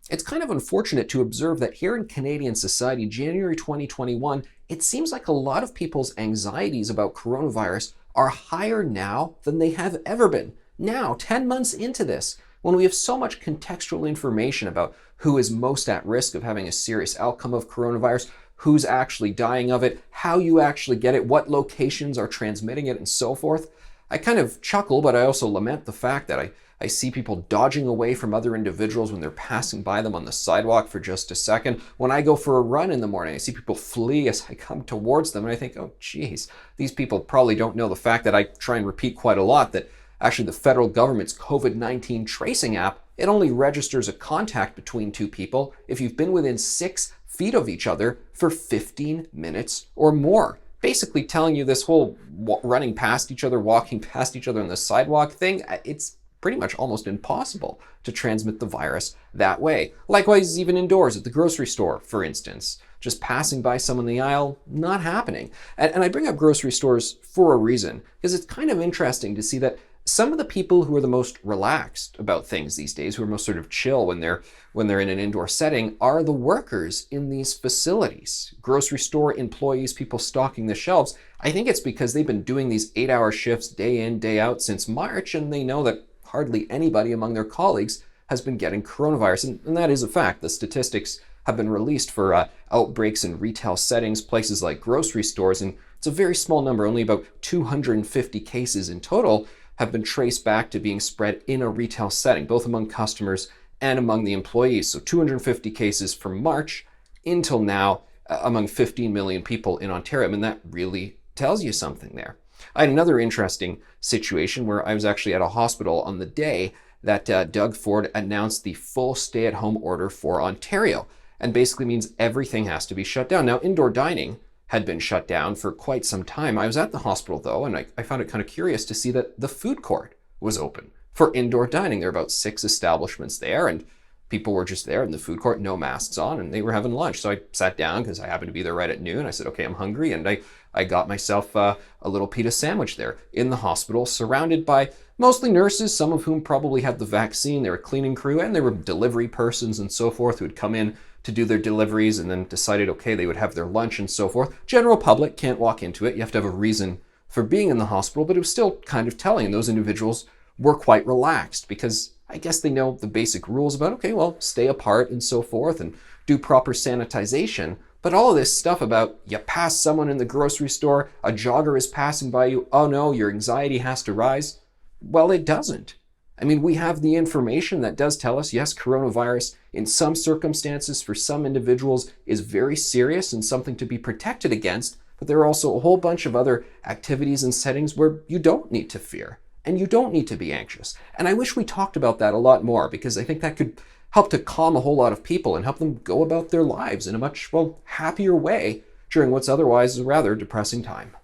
It's kind of unfortunate to observe that here in Canadian society, January 2021, it seems like a lot of people's anxieties about coronavirus are higher now than they have ever been. Now, 10 months into this, when we have so much contextual information about who is most at risk of having a serious outcome of coronavirus, who's actually dying of it, how you actually get it, what locations are transmitting it, and so forth, I kind of chuckle, but I also lament the fact that I see people dodging away from other individuals when they're passing by them on the sidewalk for just a second. When I go for a run in the morning, I see people flee as I come towards them, and I think, oh, geez, these people probably don't know the fact that I try and repeat quite a lot that actually the federal government's COVID-19 tracing app, it only registers a contact between two people if you've been within 6 feet of each other for 15 minutes or more. Basically telling you this whole running past each other, walking past each other on the sidewalk thing, it's pretty much almost impossible to transmit the virus that way. Likewise, even indoors at the grocery store, for instance, just passing by someone in the aisle, not happening. And I bring up grocery stores for a reason, because it's kind of interesting to see that some of the people who are the most relaxed about things these days, who are most sort of chill when they're in an indoor setting, are the workers in these facilities. Grocery store employees, people stocking the shelves. I think it's because they've been doing these 8-hour shifts day in, day out since March, and they know that hardly anybody among their colleagues has been getting coronavirus. And that is a fact. The statistics have been released for outbreaks in retail settings, places like grocery stores, and it's a very small number. Only about 250 cases in total have been traced back to being spread in a retail setting, both among customers and among the employees. So 250 cases from March until now among 15 million people in Ontario. I mean, that really tells you something there. I had another interesting situation where I was actually at a hospital on the day that Doug Ford announced the full stay-at-home order for Ontario, and basically means everything has to be shut down. Now, indoor dining had been shut down for quite some time. I was at the hospital though, and I found it kind of curious to see that the food court was open for indoor dining. There are about 6 establishments there, and people were just there in the food court, no masks on, and they were having lunch. So I sat down because I happened to be there right at noon. I said, okay, I'm hungry, and I got myself a little pita sandwich there in the hospital, surrounded by mostly nurses, some of whom probably had the vaccine. They were cleaning crew, and there were delivery persons and so forth who would come in to do their deliveries and then decided, okay, they would have their lunch and so forth. General public can't walk into it. You have to have a reason for being in the hospital, but it was still kind of telling. And those individuals were quite relaxed because I guess they know the basic rules about, okay, well, stay apart and so forth and do proper sanitization. But all of this stuff about you pass someone in the grocery store, a jogger is passing by you, oh no, your anxiety has to rise. Well, it doesn't. I mean, we have the information that does tell us, yes, coronavirus in some circumstances for some individuals is very serious and something to be protected against, but there are also a whole bunch of other activities and settings where you don't need to fear and you don't need to be anxious. And I wish we talked about that a lot more, because I think that could help to calm a whole lot of people and help them go about their lives in a much, well, happier way during what's otherwise a rather depressing time.